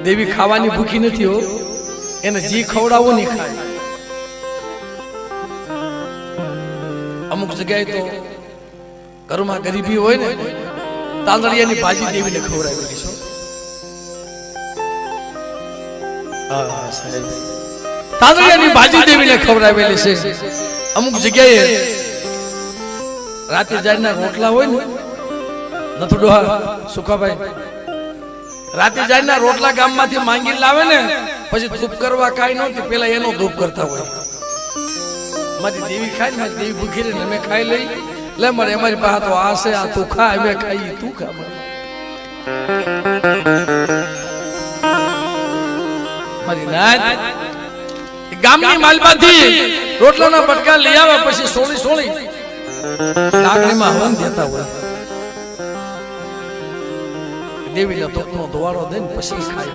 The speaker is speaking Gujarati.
દેવી ખાવાની ભૂખી નથી હો, એને જી ખવડાવો નહીં ખાય. અમુક જગ્યાએ તો ઘરમાં ગરીબી હોય ને, તાંદળિયાની ભાજી દેવીને ખવડાવેલી છે. તાંદળિયાની ભાજી દેવીને ખવડાવેલી છે. અમુક જગ્યાએ રાતે જારના રોટલા હોય ને, નથુ ડોહા સુખાભાઈ, રાતે જારના રોટલા ગામમાંથી માંગી લાવે ને, પછી ધૂપ કરવા કાંઈ નહોતી, પેલા એનો ધૂપ કરતા હોય. મારી દેવી ખાય ને, દેવી ભૂખી ને, અમે ખાઈ લઈ લે મારે, અમારી પાસે તો આ છે, આ તું ખા, અમે ખાઈ તું ખા. મારી નાત ગામની માલમાંથી રોટલાના બટકા લઈ આવે, પછી સોળી લાકડીમાં હવન દેતા હોય. દેવીને તોપનો ધોવાળો દઈને પછી ખાય.